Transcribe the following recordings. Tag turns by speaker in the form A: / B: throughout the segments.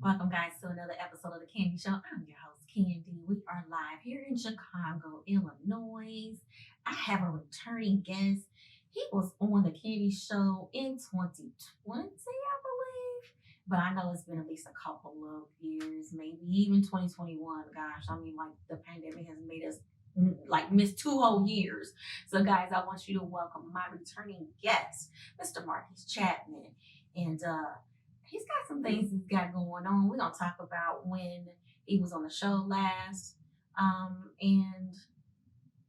A: Welcome, guys, to another episode of The Candy Show. I'm your host, Candy. We are live here in Chicago, Illinois. I have a returning guest. He was on The Candy Show in 2020, I believe. But I know it's been at least a couple of years, maybe even 2021. Gosh, I mean, like the pandemic has made us like miss 2 whole years. So, guys, I want you to welcome my returning guest, Mr. Marcus Chapman. And he's got some things he's got going on. We're gonna talk about when he was on the show last. And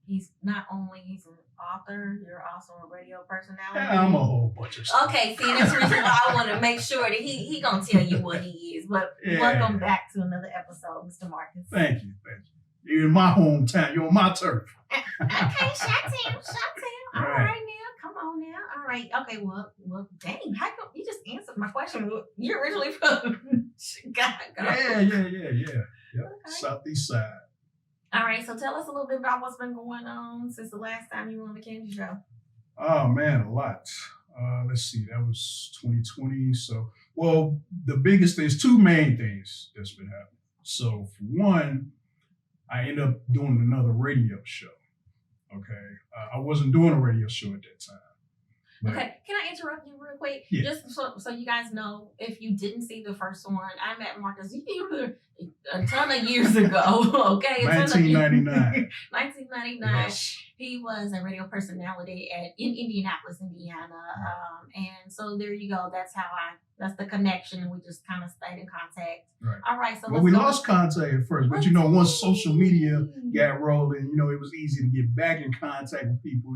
A: he's not only he's an author, you're also a radio personality.
B: Yeah, I'm a whole bunch of stuff.
A: Okay, see, that's the reason why I want to make sure that he gonna tell you what he is. But welcome back to another episode, Mr. Marcus.
B: Thank you. You're in my hometown. You're on my turf.
A: Okay, shut down. All right now, come on now. All right, okay. Well, dang, how come you just answered my question? You're originally from Chicago.
B: Yeah. Okay. Southeast side.
A: All right, so tell us a little bit about what's been going on since the last time you were on the Candy Show.
B: Oh man, a lot. Let's see, that was 2020. So, well, the biggest things, two main things that's been happening. So, for one, I ended up doing another radio show. Okay, I wasn't doing a radio show at that time.
A: Okay, can I interrupt you real quick?
B: Yeah.
A: Just so you guys know, if you didn't see the first one, I met Marcus a ton of years ago. Okay,
B: 1999.
A: 1999.
B: Yes.
A: He was a radio personality in Indianapolis, Indiana, and so there you go. That's the connection, and we just kind of stayed in contact.
B: Right.
A: All right, so
B: well, we lost contact at first, but once social media got rolling, it was easy to get back in contact with people.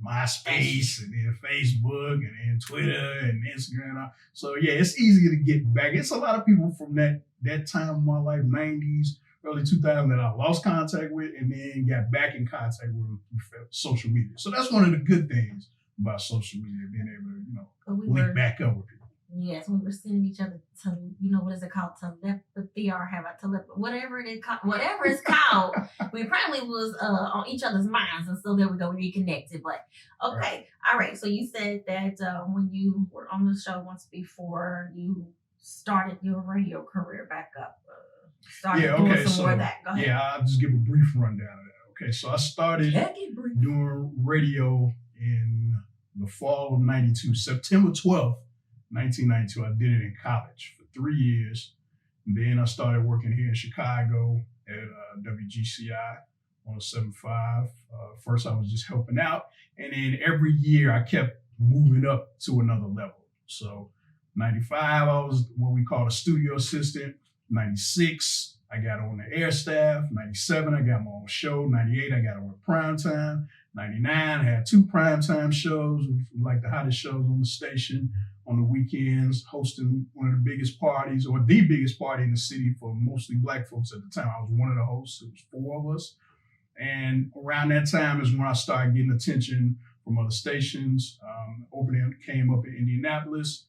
B: MySpace and then Facebook and then Twitter and Instagram. So yeah, it's easy to get back. It's a lot of people from that time of my life, 90s, early 2000s, that I lost contact with and then got back in contact with them through social media. So that's one of the good things about social media, being able to, link back up with people.
A: Yes, we were sending each other what is it called? Telepathy, or have a whatever it's called. We apparently was on each other's minds, and so there we go, we reconnected. But okay, all right. So you said that when you were on the show once before, you started your radio career back up. Doing some more of that. Go ahead.
B: Yeah, I'll just give a brief rundown of that. Okay, so I started doing radio in the fall of '92, September 12th. 1992, I did it in college for 3 years. And then I started working here in Chicago at WGCI 107.5. First, I was just helping out. And then every year, I kept moving up to another level. So 95, I was what we call a studio assistant. 96, I got on the air staff. 97, I got my own show. 98, I got on with primetime. 99, I had 2 primetime shows, like the hottest shows on the station. On the weekends, hosting one of the biggest parties, or the biggest party in the city for mostly Black folks at the time. I was one of the hosts. It was 4 of us. And around that time is when I started getting attention from other stations. Opening came up in Indianapolis.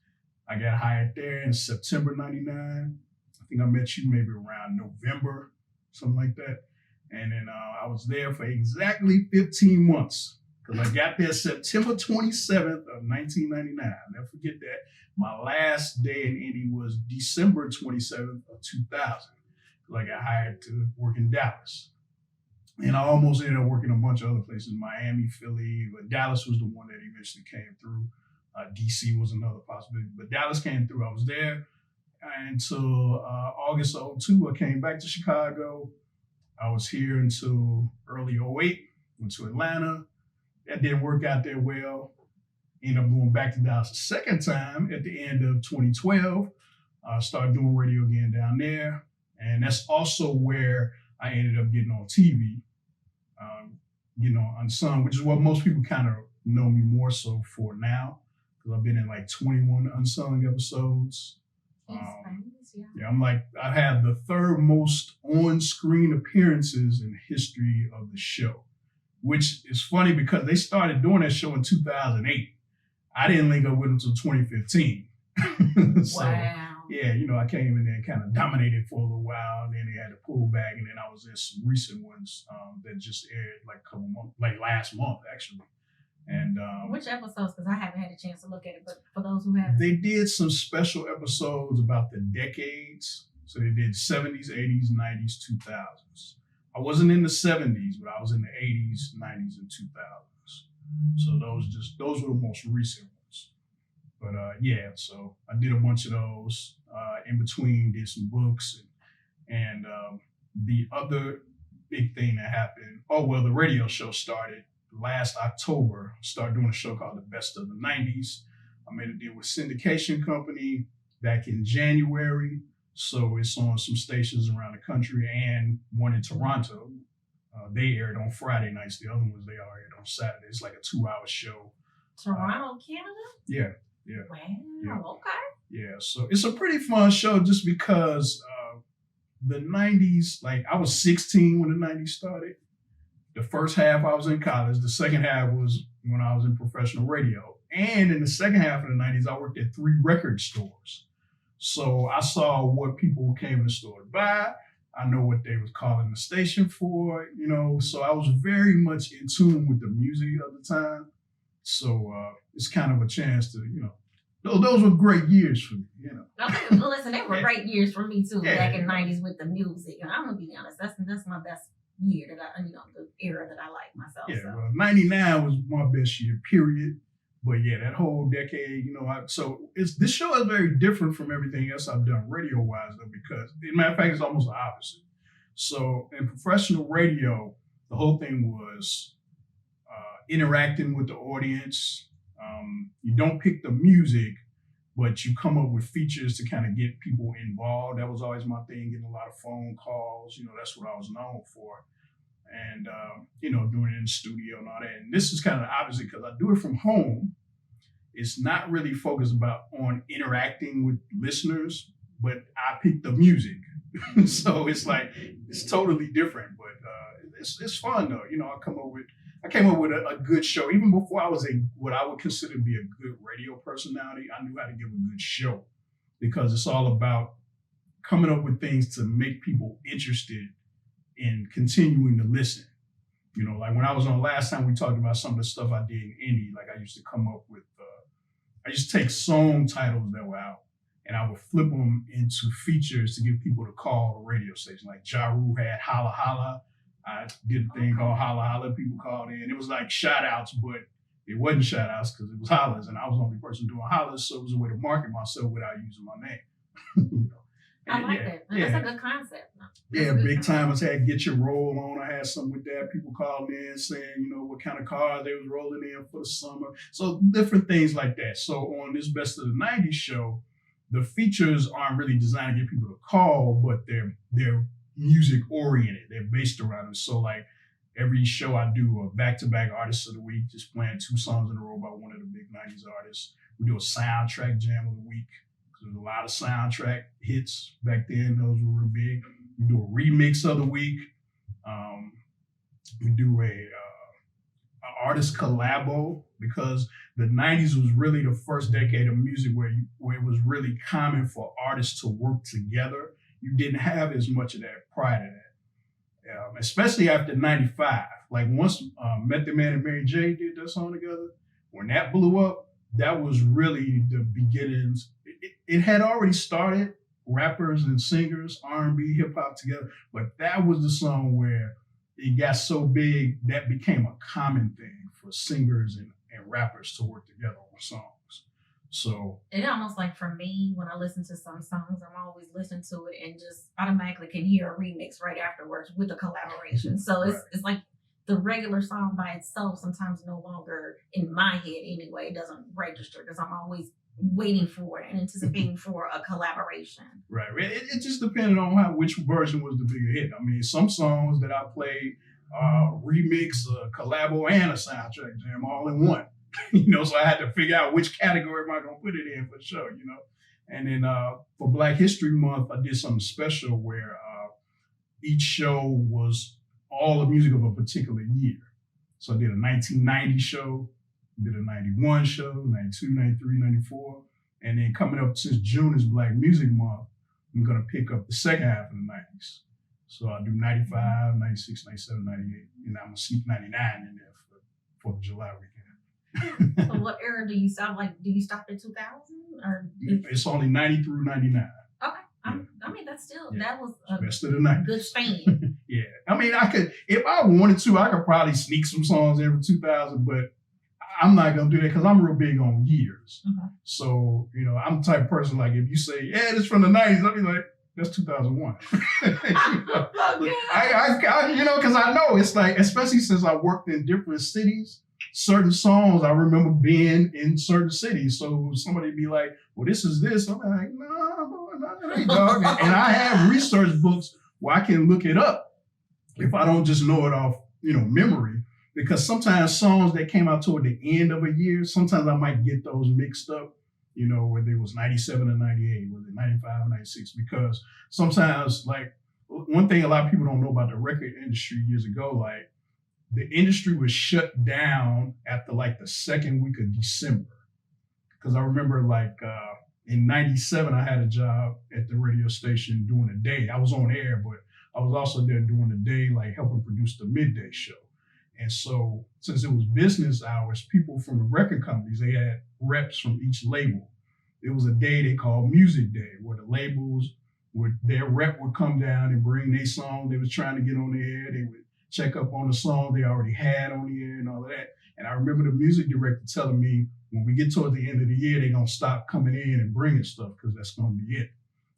B: I got hired there in September 99. I think I met you maybe around November, something like that. And then I was there for exactly 15 months. Because I got there September 27th of 1999. I'll never forget that. My last day in Indy was December 27th of 2000. Because I got hired to work in Dallas. And I almost ended up working a bunch of other places, Miami, Philly, but Dallas was the one that eventually came through. DC was another possibility, but Dallas came through. I was there until August of 2002. I came back to Chicago. I was here until early 2008, went to Atlanta. That didn't work out there well. Ended up going back to Dallas a second time at the end of 2012. Started doing radio again down there. And that's also where I ended up getting on TV, Unsung, which is what most people kind of know me more so for now. Because I've been in like 21 Unsung episodes. I have the third most on-screen appearances in the history of the show. Which is funny because they started doing that show in 2008. I didn't link up with them until 2015. So,
A: wow.
B: Yeah, I came in there and kind of dominated for a little while. And then they had to pull back. And then I was in some recent ones that just aired like a couple months, like last month, actually. And
A: which episodes? Because I haven't had a chance to look at it, but for those who haven't,
B: they did some special episodes about the decades. So they did 70s, 80s, 90s, 2000s. I wasn't in the 70s, but I was in the 80s, 90s, and 2000s. So those were the most recent ones. But yeah, so I did a bunch of those. In between, did some books, and the other big thing that happened. Oh well, the radio show started last October. Started doing a show called The Best of the 90s. I made a deal with syndication company back in January. So it's on some stations around the country and one in Toronto. They aired on Friday nights. The other ones they all aired on Saturday. It's like a 2-hour show.
A: Toronto, Canada?
B: Yeah.
A: Wow,
B: yeah.
A: Okay.
B: Yeah, so it's a pretty fun show just because the 90s, like I was 16 when the 90s started. The first half I was in college. The second half was when I was in professional radio. And in the second half of the 90s, I worked at 3 record stores. So I saw what people came in the store to buy. I know what they was calling the station for, so I was very much in tune with the music of the time. So it's kind of a chance to, those were great years for me,
A: Okay, well, listen, they were great years for me too, back in the 90s with the music. And I'm going to be honest, that's my best year that the era that I like myself.
B: Yeah,
A: so.
B: well, 99 was my best year, period. But yeah, that whole decade, this show is very different from everything else I've done radio-wise, though, because, as a matter of fact, it's almost the opposite. So in professional radio, the whole thing was interacting with the audience. You don't pick the music, but you come up with features to kind of get people involved. That was always my thing, getting a lot of phone calls. That's what I was known for. And, doing it in the studio and all that. And this is kind of the opposite because I do it from home. It's not really focused on interacting with listeners, but I pick the music. So it's like, it's totally different, but it's fun though. I came up with a good show. Even before I was what I would consider to be a good radio personality, I knew how to give a good show because it's all about coming up with things to make people interested in continuing to listen. Like when I was on last time, we talked about some of the stuff I did in indie. Like I used to come up with, I used to take song titles that were out and I would flip them into features to get people to call the radio station. Like Ja Rule had Holla Holla. I did a thing called Holla Holla. People called in. It was like shout outs, but it wasn't shout outs because it was hollers and I was the only person doing hollers. So it was a way to market myself without using my name.
A: I like that. That's a good concept.
B: Big timers had Get Your Roll On. I had some with that. People called in saying, what kind of cars they was rolling in for the summer. So different things like that. So on this Best of the 90s show, the features aren't really designed to get people to call, but they're music oriented. They're based around it. So like every show I do a back-to-back artist of the week, just playing 2 songs in a row by one of the big 90s artists. We do a soundtrack jam of the week. There's a lot of soundtrack hits back then. Those were real big. We do a remix of the week. We do a artist collabo because the 90s was really the first decade of music where it was really common for artists to work together. You didn't have as much of that prior to that, especially after 95. Like once Method Man and Mary J did that song together, when that blew up, that was really the beginnings. It had already started, rappers and singers, R&B, hip hop together, but that was the song where it got so big that became a common thing for singers and rappers to work together on songs. So
A: it almost like for me, when I listen to some songs, I'm always listening to it and just automatically can hear a remix right afterwards with a collaboration. So it's like the regular song by itself sometimes no longer, in my head anyway, doesn't register because I'm always waiting for it and anticipating for a collaboration.
B: Right. It just depended on which version was the bigger hit. I mean, some songs that I played, remix, collabo, and a soundtrack jam all in one. So I had to figure out which category am I going to put it in for sure, And then for Black History Month, I did something special where each show was all the music of a particular year. So I did a 1990 show, did a 91 show, 92, 93, 94. And then coming up since June is Black Music Month, I'm going to pick up the second half of the 90s. So I'll do 95, 96, 97, 98. And I'm going to sneak 99 in there for the July weekend.
A: So what era do you stop? Like, do you stop at 2000 or?
B: It's only 90 through 99.
A: Okay. I mean, that's still that was a
B: best of the night.
A: Good span.
B: Yeah, I mean, I could if I wanted to, I could probably sneak some songs every 2000, but I'm not gonna do that because I'm real big on years.
A: Okay.
B: So I'm the type of person like if you say this is from the 90s, I'll be like that's 2001. Because I know it's like, especially since I worked in different cities, certain songs I remember being in certain cities. So somebody be like, well, this is this. I'm like, no, that ain't dog. And I have research books where I can look it up if I don't just know it off, memory. Because sometimes songs that came out toward the end of a year, sometimes I might get those mixed up. Whether it was 97 or 98, was it 95 or 96? Because sometimes, like, one thing a lot of people don't know about the record industry years ago, like, the industry was shut down after, like, the second week of December. Because I remember, like, in 97, I had a job at the radio station doing a day. I was on air, but I was also there doing the day, like, helping produce the midday show. And so since it was business hours, people from the record companies, they had reps from each label. It was a day they called Music Day, where the labels, their rep would come down and bring their song they was trying to get on the air. They would check up on the song they already had on the air and all of that. And I remember the music director telling me, when we get toward the end of the year, they're going to stop coming in and bringing stuff because that's going to be it.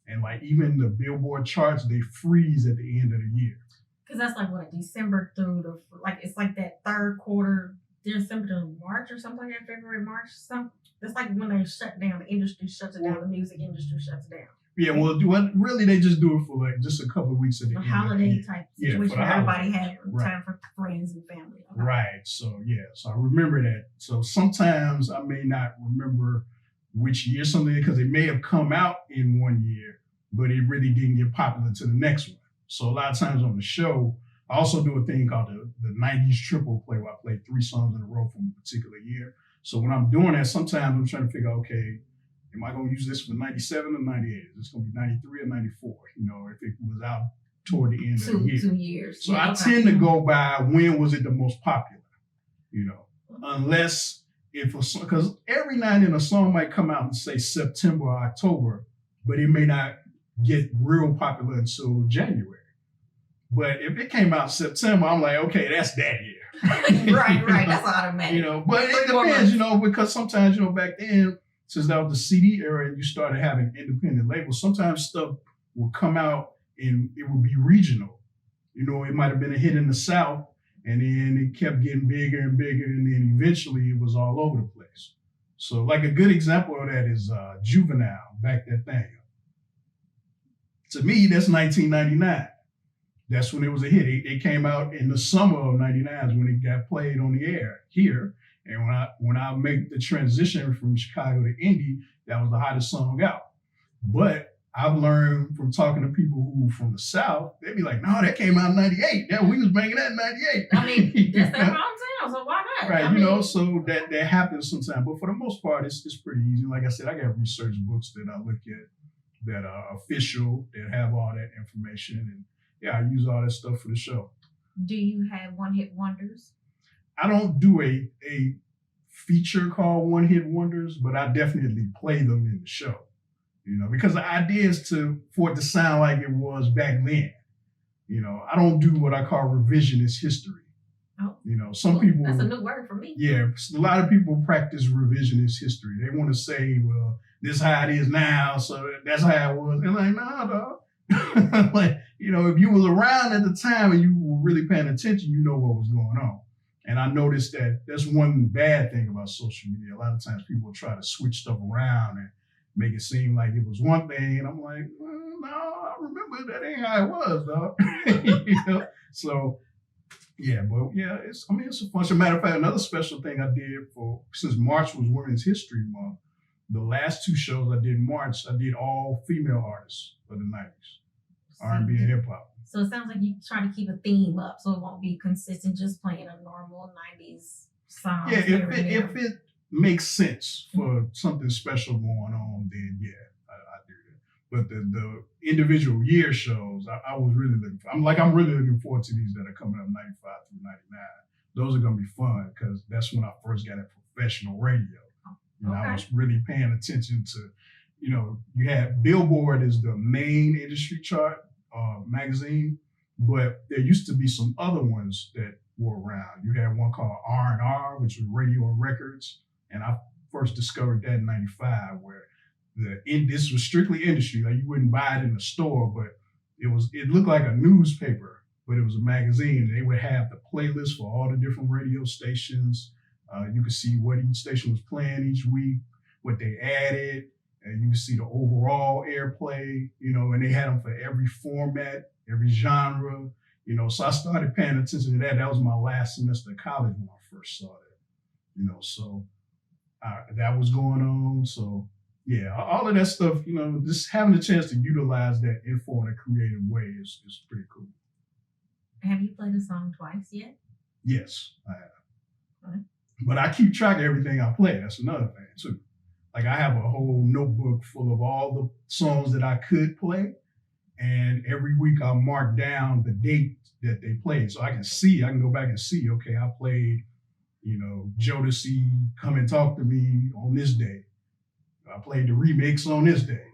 B: And like even the Billboard charts, they freeze at the end of the year.
A: Because that's like what, December through it's like that third quarter, December to March or something like that, February, March, something. It's like when they shut down, the industry shuts it down, the music industry shuts it down.
B: Yeah, well, really they just do it for like just a couple of weeks at the end. A
A: holiday type situation where everybody had time for friends and family. Okay.
B: Right, so I remember that. So sometimes I may not remember which year something, because it may have come out in one year, but it really didn't get popular to the next one. So a lot of times on the show, I also do a thing called the 90s triple play, where I play 3 songs in a row from a particular year. So when I'm doing that, sometimes I'm trying to figure out, okay, am I going to use this for 97 or 98? Is this going to be 93 or 94? If it was out toward the end of the year.
A: 2 years.
B: So I tend to go by when was it the most popular, unless because every now and then a song might come out and say September or October, but it may not get real popular until January. But if it came out September, I'm like, okay, that's that year.
A: right. That's automatic.
B: But it depends, because sometimes, back then, since that was the CD era and you started having independent labels, sometimes stuff will come out and it will be regional. It might have been a hit in the South, and then it kept getting bigger and bigger, and then eventually it was all over the place. So like a good example of that is Juvenile, Back That Thing. To me, that's 1999. That's when it was a hit. It came out in the summer of 99 is when it got played on the air here. And when I make the transition from Chicago to Indy, that was the hottest song out. But I've learned from talking to people who from the South, they'd be like, no, that came out in 98. Yeah, we was banging that in 98.
A: I mean, that's their hometown, so why not?
B: Right, so that happens sometimes. But for the most part, it's pretty easy. Like I said, I got research books that I look at that are official, that have all that information. And yeah, I use all that stuff for the show.
A: Do you have one-hit wonders?
B: I don't do a feature called One Hit Wonders, but I definitely play them in the show. Because the idea is for it to sound like it was back then. I don't do what I call revisionist history.
A: Oh,
B: some people.
A: That's a new word for me.
B: Yeah, a lot of people practice revisionist history. They want to say, well, this is how it is now, so that's how it was. And like, nah, dog. Like, if you was around at the time and you were really paying attention, you know what was going on. And I noticed that that's one bad thing about social media. A lot of times people try to switch stuff around and make it seem like it was one thing. And I'm like, no, I remember that ain't how it was, dog. So, yeah, but yeah, it's a fun. As a matter of fact, another special thing I did since March was Women's History Month, the last 2 shows I did in March, I did all female artists of the 90s, R&B and hip hop.
A: So it sounds like you're trying to keep a theme up so it won't be consistent just playing a normal 90s song.
B: Yeah, if it makes sense for something special going on, then yeah, I do that. But the individual year shows, I was really looking for. I'm really looking forward to these that are coming up 95 through 99. Those are gonna be fun because that's when I first got it professional radio. You know,
A: Okay.
B: I was really paying attention to, you know, you had Billboard as the main industry chart magazine, but there used to be some other ones that were around. You had one called R&R, which was Radio and Records, and I first discovered that in '95, where this was strictly industry. Like, you wouldn't buy it in the store, but it looked like a newspaper, but it was a magazine. They would have the playlist for all the different radio stations. You could see what each station was playing each week, what they added, and you could see the overall airplay, you know, and they had them for every format, every genre, you know. So I started paying attention to that. That was my last semester of college when I first saw that, you know. So that was going on. So yeah, all of that stuff, you know, just having a chance to utilize that info in a creative way is pretty cool.
A: Have you played a song twice yet?
B: Yes, I have.
A: Okay.
B: But I keep track of everything I play. That's another thing too. Like, I have a whole notebook full of all the songs that I could play, and every week I'll mark down the date that they played, so I can go back and see. Okay, I played, you know, Jodeci Come and Talk to Me on this day. I played the remix on this day,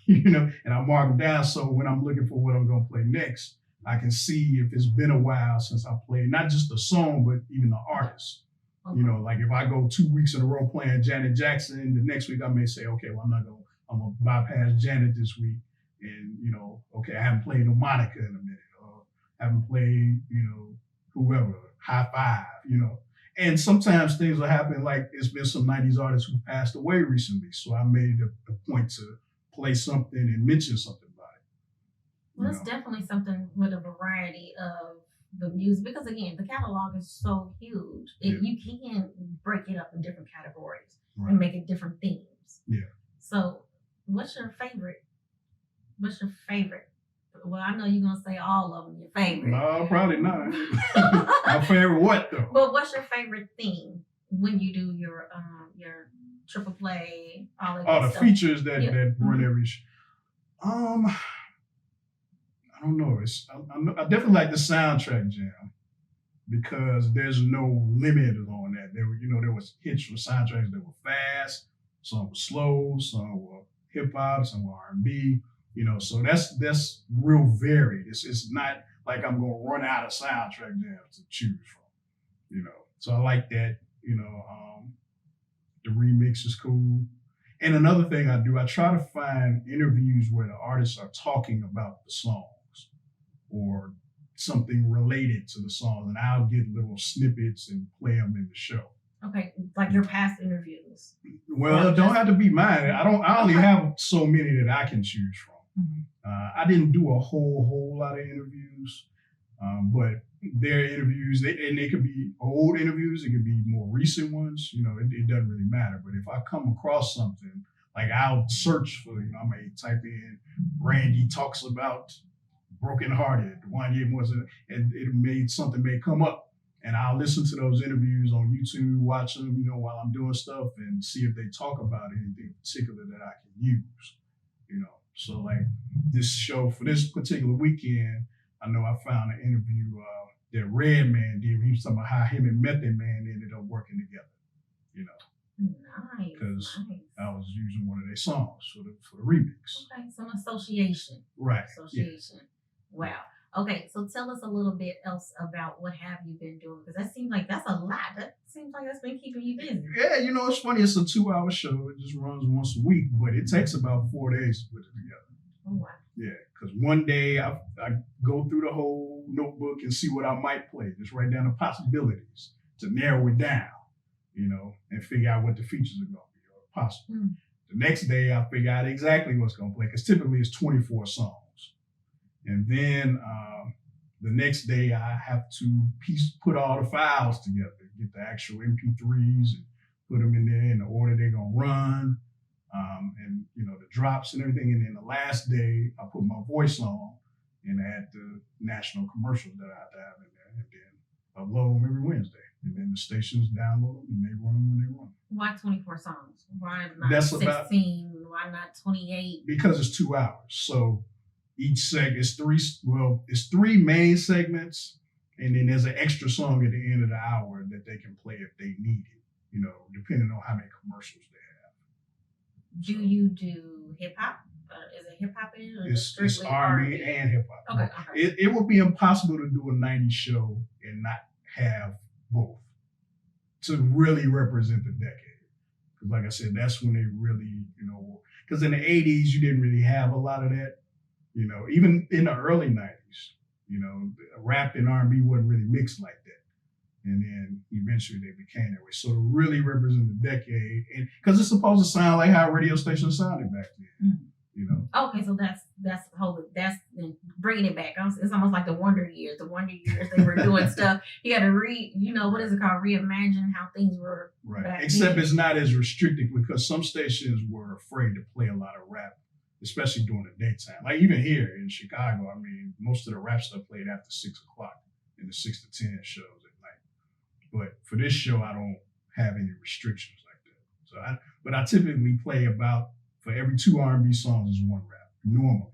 B: you know, and I mark them down, so when I'm looking for what I'm going to play next, I can see if it's been a while since I played not just the song, but even the artist. Okay. You know, like if I go 2 weeks in a row playing Janet Jackson, the next week I may say, okay, well, I'm gonna bypass Janet this week, and, you know, okay, I haven't played no Monica in a minute, or haven't played, you know, whoever, High Five, you know. And sometimes things will happen, like it's been some '90s artists who passed away recently, so I made a point to play something and mention something about it.
A: Well, it's definitely something with a variety of the music, because again, the catalog is so huge. You can break it up in different categories and make it different themes.
B: Yeah.
A: So what's your favorite? Well, I know you're gonna say all of them your favorite.
B: No, probably not. My favorite what though?
A: But what's your favorite theme when you do your triple play, all of that
B: the
A: stuff?
B: features that run every I don't know. I definitely like the soundtrack jam, because there's no limit on that. There was hits from soundtracks that were fast, some were slow, some were hip hop, some were R&B. You know, so that's real varied. It's not like I'm gonna run out of soundtrack jams to choose from. You know, so I like that. You know, the remix is cool. And another thing I do, I try to find interviews where the artists are talking about the songs or something related to the song, and I'll get little snippets and play them in the show.
A: Okay, like your past interviews.
B: Well, it don't have to be mine. I only have so many that I can choose from. Mm-hmm. I didn't do a whole lot of interviews, but their interviews, they could be old interviews, it could be more recent ones. You know, it doesn't really matter. But if I come across something, like I'll search for, I may type in Brandy talks about Broken Hearted, Wanye wasn't, and something may come up. And I'll listen to those interviews on YouTube, watch them, while I'm doing stuff, and see if they talk about anything particular that I can use, So like this show for this particular weekend, I know I found an interview that Redman did. He was talking about how him and Method Man ended up working together,
A: Nice.
B: Because I was using one of their songs for the remix.
A: Okay, some association.
B: Right.
A: Association. Yeah. Wow. Okay, so tell us a little bit else about what have you been doing, because that seems like that's a lot. That seems like that's been keeping you busy.
B: Yeah, it's funny. It's a 2-hour show. It just runs once a week, but it takes about 4 days to put it together.
A: Oh, wow.
B: Yeah, because one day I go through the whole notebook and see what I might play. Just write down the possibilities to narrow it down, and figure out what the features are going to be or possible. Mm. The next day I figure out exactly what's going to play, because typically it's 24 songs. And then the next day I have to put all the files together, get the actual MP3s and put them in there in the order they're going to run, and, the drops and everything. And then the last day I put my voice on and add the national commercials that I have to have in there, and then upload them every Wednesday. And then the stations download them and they run them when they run them.
A: Why 24 songs? Why not 16? Why not 28?
B: Because it's 2 hours. So each segment is it's 3 main segments, and then there's an extra song at the end of the hour that they can play if they need it. depending on how many commercials they have.
A: Do you do hip hop? Is it hip hop in or
B: it's R&B and hip hop?
A: Okay.
B: It would be impossible to do a 90s show and not have both to really represent the decade. Because like I said, that's when they really, because in the 80s, you didn't really have a lot of that. Even in the early 90s, rap and R&B wasn't really mixed like that. And then eventually they became that way. So to really represent the decade, and because it's supposed to sound like how radio stations sounded back then,
A: Okay, so that's bringing it back. It's almost like the Wonder Years. The Wonder Years, they were doing stuff. You got to what is it called? Reimagine how things were.
B: Right. Except it's not as restricted because some stations were afraid to play a lot of rap, especially during the daytime. Like even here in Chicago, I mean, most of the rap stuff played after 6 o'clock in the 6 to 10 shows at night. But for this show, I don't have any restrictions like that. So I typically play for every 2 R&B songs is 1 rap, normally.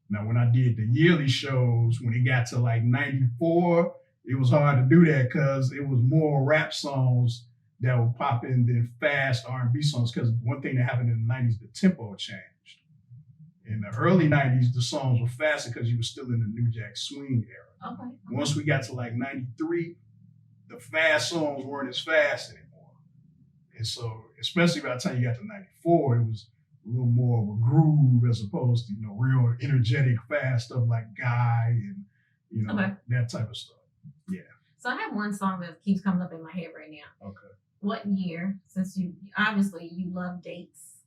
B: Now, when I did the yearly shows, when it got to like 94, it was hard to do that because it was more rap songs that were popping than fast R&B songs. Because one thing that happened in the 90s, the tempo changed. In the early 90s, the songs were faster because you were still in the New Jack Swing era.
A: Okay.
B: Once we got to like 93, the fast songs weren't as fast anymore. And so, especially by the time you got to 94, it was a little more of a groove as opposed to, real energetic, fast stuff like Guy and, that type of stuff. Yeah.
A: So I have one song that keeps coming up in my head right now.
B: Okay.
A: What year, since you love dates,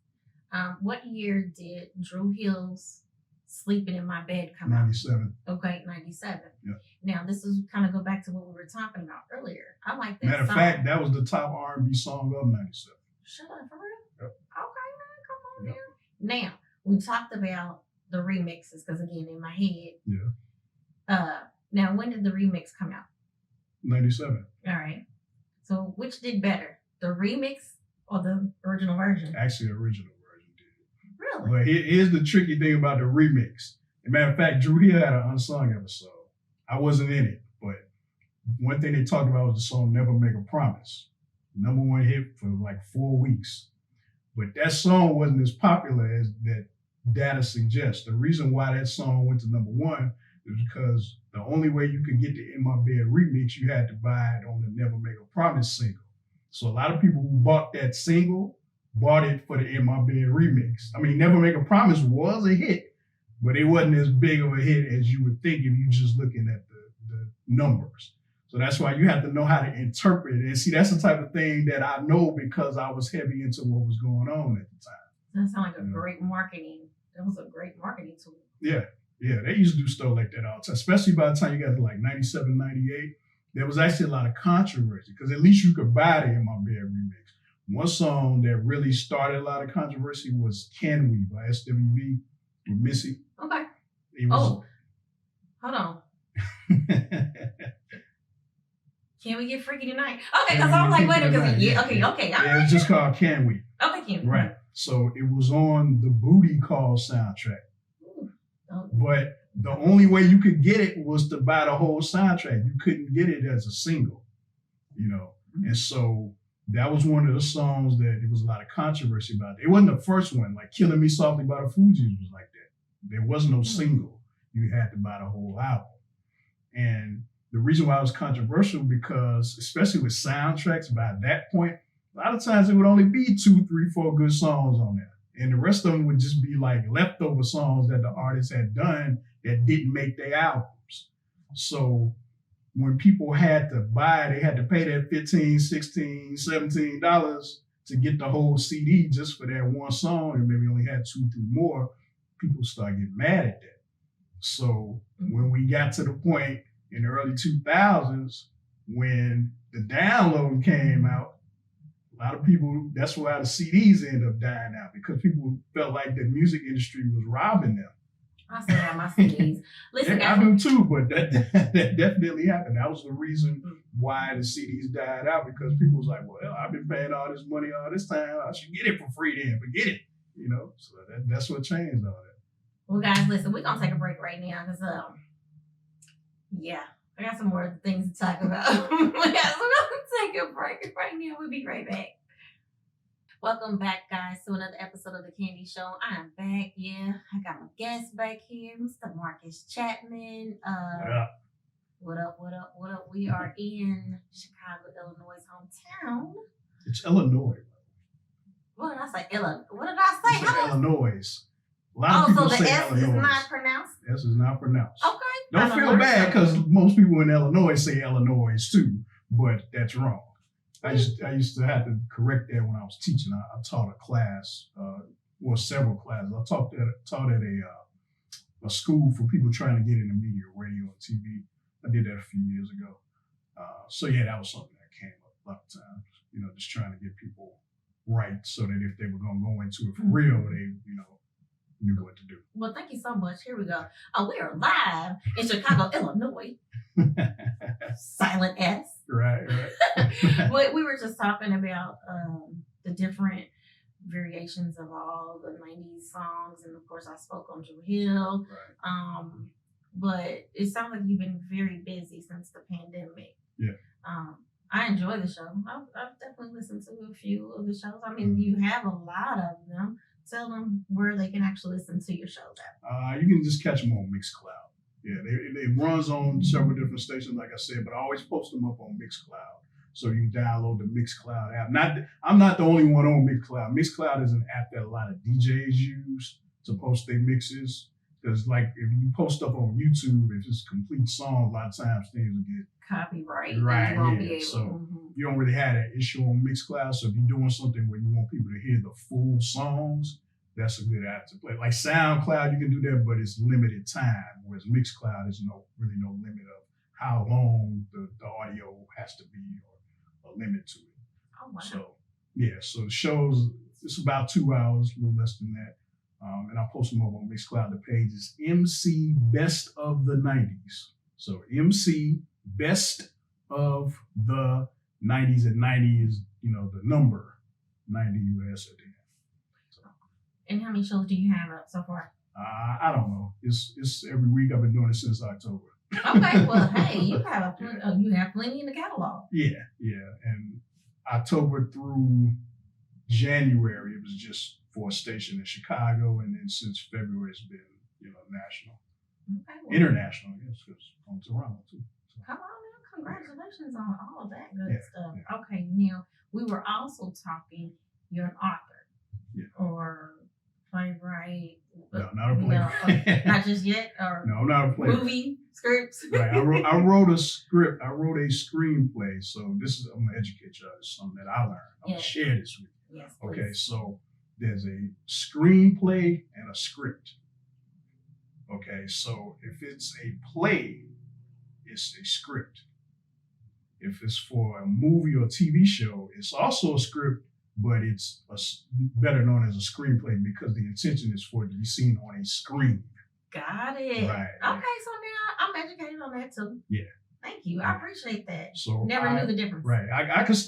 A: what year did Drew Hill's Sleeping in My Bed come out?
B: 97.
A: Okay, 97.
B: Yeah.
A: Now, this is kind of go back to what we were talking about earlier. I like that
B: Matter
A: song.
B: of fact, that was the top R&B song of 97.
A: Shut up, for real?
B: Yep.
A: Okay, man, come on
B: Yep.
A: now. Now, we talked about the remixes, because again, in my head.
B: Yeah.
A: Now, when did the remix come out?
B: 97.
A: All right. So, which did better, the remix or the original version?
B: Actually, the original version did.
A: Really?
B: But here's the tricky thing about the remix. As a matter of fact, Drew Hill had an unsung episode. I wasn't in it, but one thing they talked about was the song Never Make a Promise. #1 hit for like 4 weeks. But that song wasn't as popular as that data suggests. The reason why that song went to #1 is because the only way you could get the In My Bed remix, you had to buy it on the Never Make a Promise single. So a lot of people who bought that single bought it for the In My Bed remix. I mean, Never Make a Promise was a hit, but it wasn't as big of a hit as you would think if you just looking at the numbers. So that's why you have to know how to interpret it. And see, that's the type of thing that I know because I was heavy into what was going on at the time.
A: That sounds like a great marketing. That was a great marketing tool.
B: Yeah, they used to do stuff like that all the time, especially by the time you got to like 97, 98. There was actually a lot of controversy because at least you could buy the In My Bed remix. One song that really started a lot of controversy was Can We by SWV with Missy.
A: Okay. Hold on. Can we get freaky tonight? Okay, because I'm like, wait a minute. Yeah, okay.
B: Yeah, it's just called Can We.
A: Okay, Can We.
B: Right. So it was on the Booty Call soundtrack. But the only way you could get it was to buy the whole soundtrack. You couldn't get it as a single, Mm-hmm. And so that was one of the songs that there was a lot of controversy about. It wasn't the first one. Like Killing Me Softly by the Fugees was like that. There was no single. You had to buy the whole album. And the reason why it was controversial because, especially with soundtracks, by that point, a lot of times it would only be 2, 3, 4 good songs on there. And the rest of them would just be like leftover songs that the artist had done that didn't make their albums. So when people had to buy, they had to pay that $15, $16, $17 to get the whole CD just for that one song, and maybe only had 2, 3 more, people started getting mad at that. So when we got to the point in the early 2000s, when the download came out, a lot of people, that's why the CDs ended up dying out, because people felt like the music industry was robbing them.
A: I still have my CDs. Listen,
B: I do too, but that definitely happened. That was the reason why the CDs died out, because people was like, well, I've been paying all this money all this time. I should get it for free then, forget it. So that's what changed all that.
A: Well, guys, listen, we're going to take a break right now because, I got some more things to talk about. We got to take a break right now. We'll be right back. Welcome back, guys, to another episode of the Candy Show. I'm back. Yeah, I got my guest back here, Mr. Marcus Chapman.
B: What up?
A: What up? What up? What up? We are in Chicago, Illinois' hometown.
B: It's Illinois.
A: What did I say? What did I say?
B: It's Illinois. A lot of people
A: so the
B: say
A: S
B: Illinois.
A: is not pronounced?
B: S is not pronounced.
A: Okay.
B: Don't feel bad because most people in Illinois say Illinois too, but that's wrong. I used to have to correct that when I was teaching. I taught a class, several classes. I taught at a school for people trying to get into media, radio, and TV. I did that a few years ago. So yeah, that was something that came up a lot of times. Just trying to get people right so that if they were going to go into it for real, they knew what to do.
A: Well, thank you so much. Here we go. We are live in Chicago, Illinois. Silent S.
B: Right.
A: We were just talking about the different variations of all the 90s songs. And of course, I spoke on Drew Hill.
B: Right.
A: But it sounds like you've been very busy since the pandemic.
B: Yeah.
A: I enjoy the show. I've definitely listened to a few of the shows. I mean, you have a lot of them. Tell them where they can actually listen to your shows at.
B: You can just catch them on Mixcloud. Yeah, it runs on several different stations, like I said, but I always post them up on Mixcloud. So you can download the Mixcloud app. I'm not the only one on Mixcloud. Mixcloud is an app that a lot of DJs use to post their mixes. Because like if you post stuff on YouTube, if it's complete songs, a lot of times things will get
A: copyright.
B: Right, yeah. So you don't really have that issue on Mixcloud. So if you're doing something where you want people to hear the full songs, that's a good app to play. Like SoundCloud, you can do that, but it's limited time. Whereas Mixcloud is really no limit of how long the audio has to be or a limit to it.
A: Oh, wow.
B: So yeah, so the show's, it's about 2 hours, a little less than that. And I'll post them up on Mixcloud. The page is MC Best of the 90s. So MC Best of the 90s, and 90 is, the number 90 US at the end. So,
A: and how many shows do you have up so far?
B: I don't know. It's every week. I've been doing it since October.
A: Okay, well, hey, you have plenty in the catalog.
B: Yeah. And October through January, it was just for a station in Chicago, and then since February, it's been, national.
A: Okay, well,
B: international, I guess, because I'm Toronto too. So.
A: Come on now, congratulations on all of that good stuff. Yeah. Okay, now we were also talking, you're an author.
B: Yeah.
A: Or playwright.
B: No, not a playwright.
A: Not just yet? Or
B: no, not a playwright.
A: Movie, scripts?
B: Right, I wrote a script. I wrote a screenplay. So I'm going to educate you. It's something that I learned. I'm going to share this with you.
A: Yes,
B: okay,
A: please.
B: So there's a screenplay and a script. Okay, so if it's a play, it's a script. If it's for a movie or TV show, it's also a script, but it's better known as a screenplay because the intention is for it to be seen on a screen.
A: Got it.
B: Right.
A: Okay, so now I'm educated on that too.
B: Yeah.
A: Thank you. I appreciate that.
B: So
A: never knew the difference.
B: Right.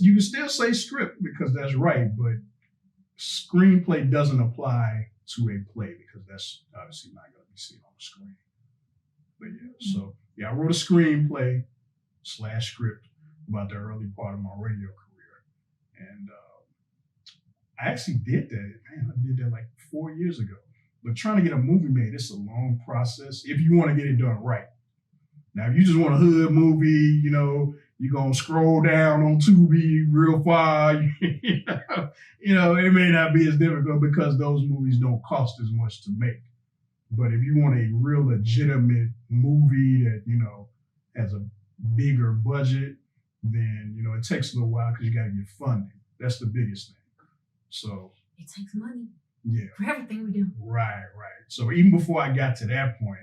B: You can still say script because that's right, but screenplay doesn't apply to a play because that's obviously not going to be seen on the screen. But yeah, I wrote a screenplay / script about the early part of my radio career. And I actually did that. Man, I did that like 4 years ago. But trying to get a movie made, it's a long process if you want to get it done right. Now, if you just want a hood movie, you're going to scroll down on Tubi real far. It may not be as difficult because those movies don't cost as much to make. But if you want a real legitimate movie that, has a bigger budget, then, it takes a little while because you got to get funding. That's the biggest thing. So
A: it takes money.
B: Yeah.
A: For everything we do.
B: Right. So even before I got to that point,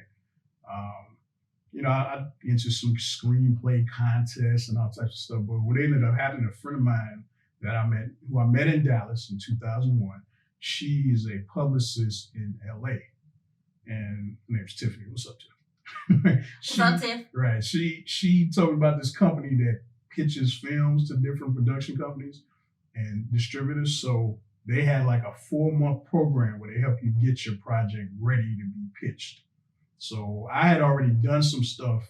B: I into some screenplay contests and all types of stuff. But what ended up happening, a friend of mine who I met in Dallas in 2001, she is a publicist in LA. And her name's Tiffany. What's up, Tiff?
A: What's up, Tiff?
B: Right. She told me about this company that pitches films to different production companies and distributors. So they had like a 4-month program where they help you get your project ready to be pitched. So I had already done some stuff,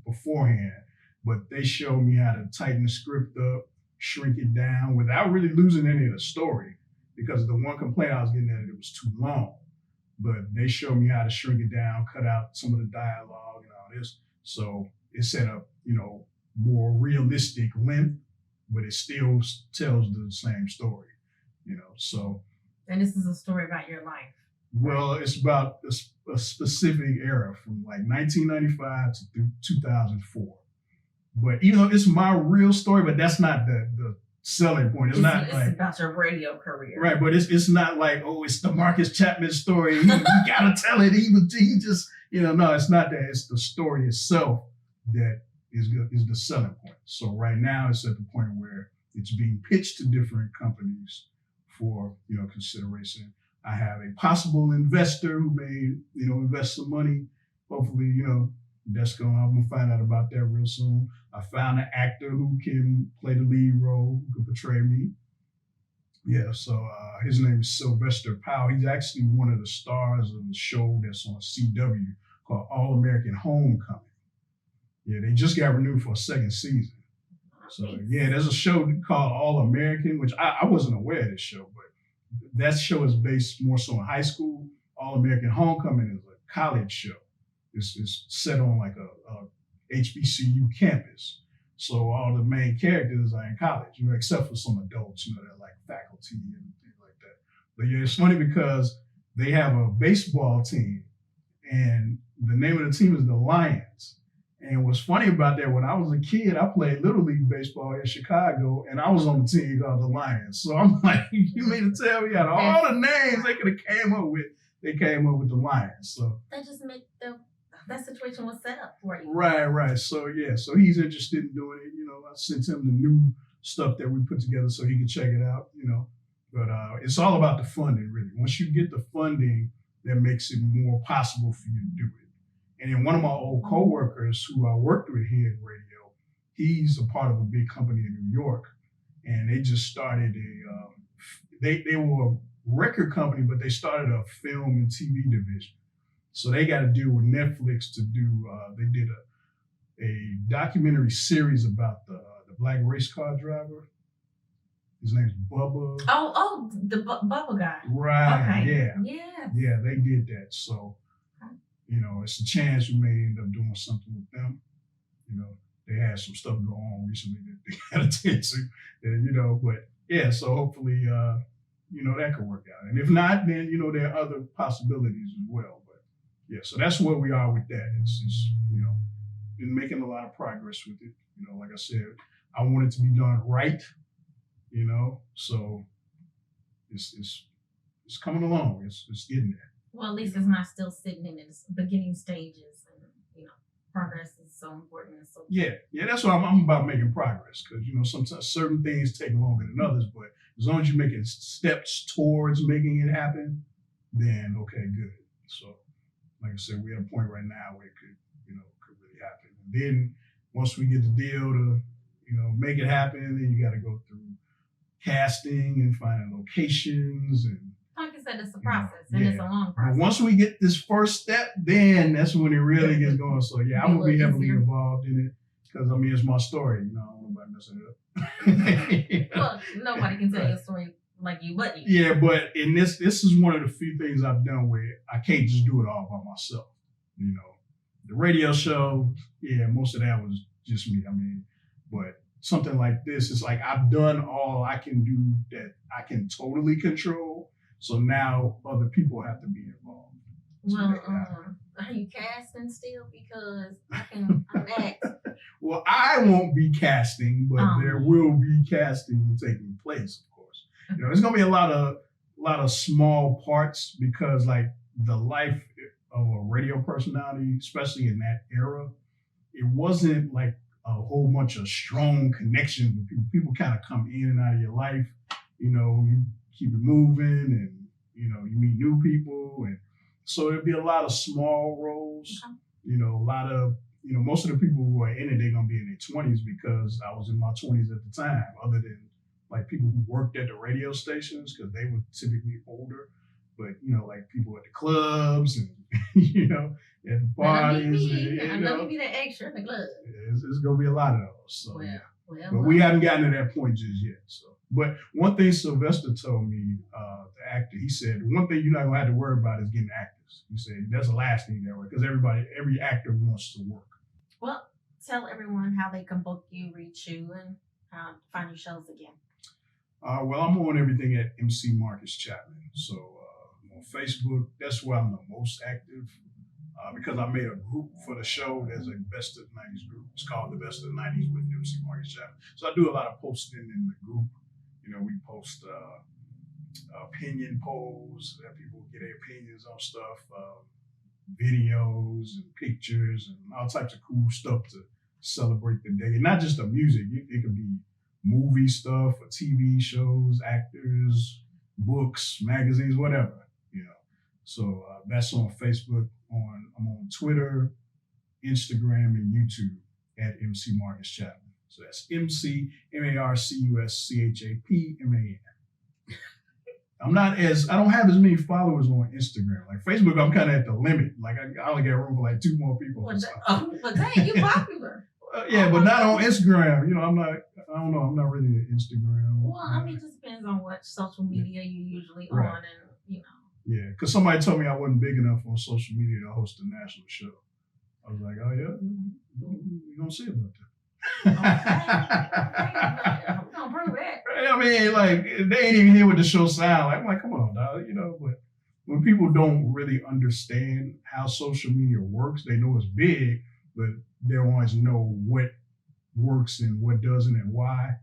B: beforehand, but they showed me how to tighten the script up, shrink it down without really losing any of the story. Because the one complaint I was getting at, it was too long. But they showed me how to shrink it down, cut out some of the dialogue and all this. So it set up, more realistic length, but it still tells the same story, So.
A: And this is a story about your life.
B: Well, it's about a specific era from like 1995 to 2004. But it's my real story, but that's not the selling point. It's not like
A: about your radio career,
B: right? But it's not like, oh, it's the Marcus Chapman story. You gotta tell it. He just no, it's not that. It's the story itself that is the selling point. So right now it's at the point where it's being pitched to different companies for consideration. I have a possible investor who may invest some money. Hopefully, I'm gonna find out about that real soon. I found an actor who can play the lead role, who can portray me. Yeah, so his name is Sylvester Powell. He's actually one of the stars of the show that's on CW called All American Homecoming. Yeah, they just got renewed for a second season. So yeah, there's a show called All American, which I wasn't aware of this show, but that show is based more so in high school. All American Homecoming is a college show. It's set on like a HBCU campus. So all the main characters are in college, except for some adults, they're like faculty and things like that. But yeah, it's funny because they have a baseball team and the name of the team is the Lions. And what's funny about that, when I was a kid, I played Little League Baseball in Chicago, and I was on the team called the Lions. So I'm like, you mean to tell me out of all the names they could have came up with, they came up with the Lions. So
A: that just made that situation was set up for you.
B: Right. So yeah, so he's interested in doing it. I sent him the new stuff that we put together so he can check it out. But it's all about the funding, really. Once you get the funding, that makes it more possible for you to do it. And then one of my old coworkers who I worked with here in radio, he's a part of a big company in New York, and they just started they were a record company, but they started a film and TV division. So they got to deal with Netflix to do. They did a documentary series about the black race car driver. His name's Bubba.
A: Oh, the Bubba guy.
B: Right.
A: Okay.
B: Yeah. They did that. So. It's a chance we may end up doing something with them. They had some stuff go on recently that they had attention, but yeah, so hopefully, that could work out. And if not, then, there are other possibilities as well. But yeah, so that's where we are with that. It's been making a lot of progress with it. Like I said, I want it to be done right, so it's coming along. It's getting there.
A: Well, at least it's not still sitting in its beginning stages, and progress is so important. And so
B: yeah, that's why I'm about making progress, because sometimes certain things take longer than others, but as long as you're making steps towards making it happen, then okay, good. So, like I said, we're at a point right now where it could really happen. And then once we get the deal to make it happen, then you got to go through casting and finding locations and.
A: Like I said, it's a process, and it's a long process.
B: But once we get this first step, then that's when it really gets going. So yeah, I'm gonna be heavily involved in it because it's my story. I don't want nobody messing it up.
A: Well, nobody can tell your story like you, but you.
B: Yeah, but in this is one of the few things I've done where I can't just do it all by myself. The radio show, yeah, most of that was just me. But something like this is like I've done all I can do that I can totally control. So now other people have to be involved.
A: Well, are you casting still? Because I'm next.
B: Well, I won't be casting, but there will be casting taking place, of course. It's gonna be a lot of small parts because like the life of a radio personality, especially in that era, it wasn't like a whole bunch of strong connections with people. People kind of come in and out of your life. You keep it moving and, you meet new people. And so it'll be a lot of small roles, a lot of, most of the people who are in it, they're going to be in their 20s because I was in my 20s at the time, other than like people who worked at the radio stations because they were typically older, but, like people at the clubs and, at the parties.
A: I know you be that extra in the club.
B: It's gonna be a lot of those. So,
A: but
B: we haven't gotten to that point just yet. So, but one thing Sylvester told me, the actor, he said, one thing you're not gonna have to worry about is getting actors. He said that's the last thing there, because every actor wants to work.
A: Well, tell everyone how they can book you, reach you, and how to find your shows again.
B: Well, I'm on everything at MC Marcus Chapman. So on Facebook, that's where I'm the most active. Because I made a group for the show. There's a Best of the 90s group. It's called the Best of the 90s with MC Marcus Chapman. So I do a lot of posting in the group. We post opinion polls that people get their opinions on stuff, videos and pictures and all types of cool stuff to celebrate the day. And not just the music. It could be movie stuff or TV shows, actors, books, magazines, whatever. So that's on Facebook. I'm on Twitter, Instagram, and YouTube at MC Marcus Chapman. So that's MC MarcusChapman. I don't have as many followers on Instagram. Like Facebook, I'm kind of at the limit. Like I only got room for like 2 more people.
A: But dang, you popular.
B: But not on Instagram. I don't know. I'm not really an Instagram.
A: Well, I mean, it just depends on what social media you're usually on, and
B: Yeah, because somebody told me I wasn't big enough on social media to host a national show. I was like, oh yeah, we're gonna see about
A: that. We're gonna prove it.
B: I mean, like they ain't even hear what the show sound like. I'm like, come on, dog, But when people don't really understand how social media works, they know it's big, but they don't always know what works and what doesn't and why.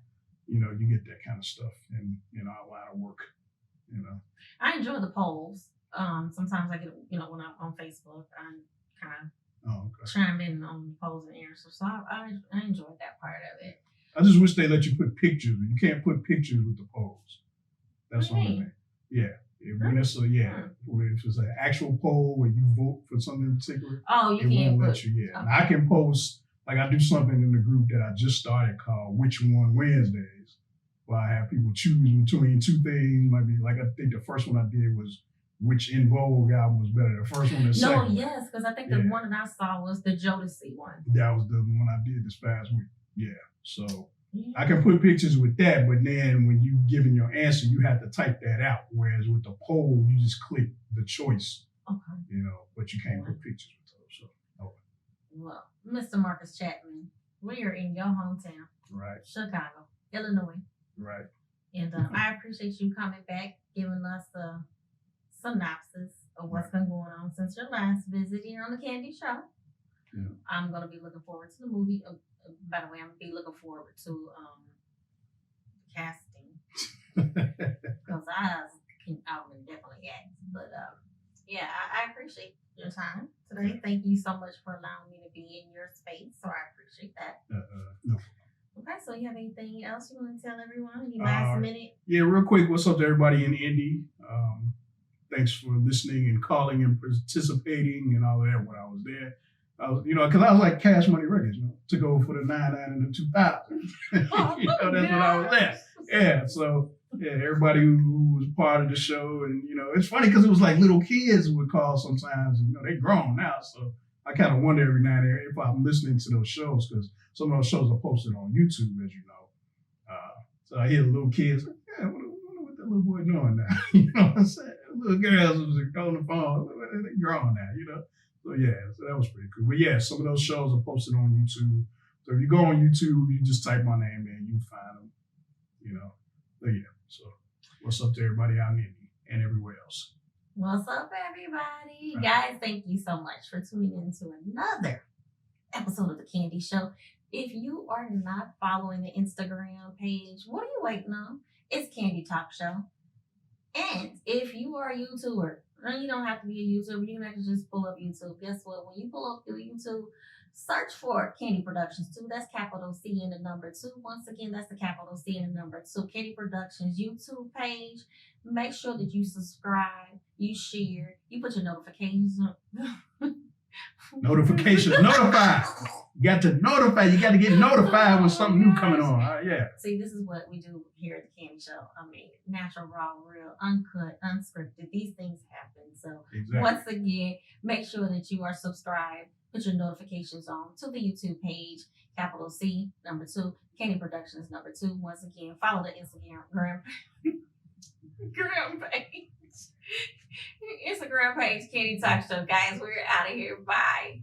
B: You get that kind of stuff in our line of work.
A: I enjoy the polls. Sometimes I get, when I'm on Facebook, I kind of chime in on the polls and answers. So I enjoyed that part of it.
B: I just wish they let you put pictures. You can't put pictures with the polls. That's the only thing. Yeah. If it's an actual poll where you vote for something in particular,
A: it won't
B: let you. Yeah. Okay. I can post, like I do something in the group that I just started called Which One Wednesdays, where I have people choose between 2 things. Might be like, I think the first one I did was which In Vogue album was better, the first one or the second one.
A: Yes, because I think the one that I saw was the Jodeci one.
B: That was the one I did this past week. Yeah. So I can put pictures with that, but then when you giving your answer, you have to type that out. Whereas with the poll, you just click the choice. Okay. But you can't put pictures with those. So
A: Well, Mr. Marcus Chapman, we are in your hometown.
B: Right.
A: Chicago, Illinois.
B: Right.
A: And I appreciate you coming back, giving us the synopsis of what's been going on since your last visit here on the Candy Show. Yeah. I'm going to be looking forward to the movie. By the way, I'm going to be looking forward to casting. Because I would definitely act. But I appreciate your time today. Thank you so much for allowing me to be in your space. So I appreciate that.
B: No.
A: Okay, so you have anything else you want to tell everyone? Any last minute?
B: Yeah, real quick. What's up to everybody in Indy? Thanks for listening and calling and participating and all of that when I was there. Because I was like Cash Money Records, took over for the 99 and the 2000. That's when I was there. Yeah, so everybody who was part of the show, and it's funny because it was like little kids would call sometimes, and they're grown now, so I kind of wonder every now and then if I'm listening to those shows, because some of those shows are posted on YouTube, as you know. So I hear the little kids, I wonder what that little boy doing now. You know what I'm saying? Little girls was on the phone, they're grown now, So so that was pretty cool. But some of those shows are posted on YouTube. So if you go on YouTube, you just type my name in, you find them. So what's up to everybody out in Indy and everywhere else?
A: What's up, everybody? Guys, thank you so much for tuning in to another episode of The Candy Show. If you are not following the Instagram page, what are you waiting on? It's Candy Talk Show. And if you are a YouTuber, you don't have to be a YouTuber. You can actually just pull up YouTube. Guess what? When you pull up your YouTube, search for Candy Productions 2. That's capital C and the number 2. Once again, that's the capital C and the number 2. Candy Productions YouTube page. Make sure that you subscribe, you share, you put your notifications on.
B: Notified. got to notify. You got to get notified when something new coming on. Yeah.
A: See, this is what we do here at the Candy Show. I mean, natural, raw, real, uncut, unscripted. These things happen. So once again, make sure that you are subscribed. Put your notifications on to the YouTube page, capital C, number 2, Candy Productions, number 2. Once again, follow the Instagram page. Instagram page, Candy Talk Show. Guys, we're out of here. Bye.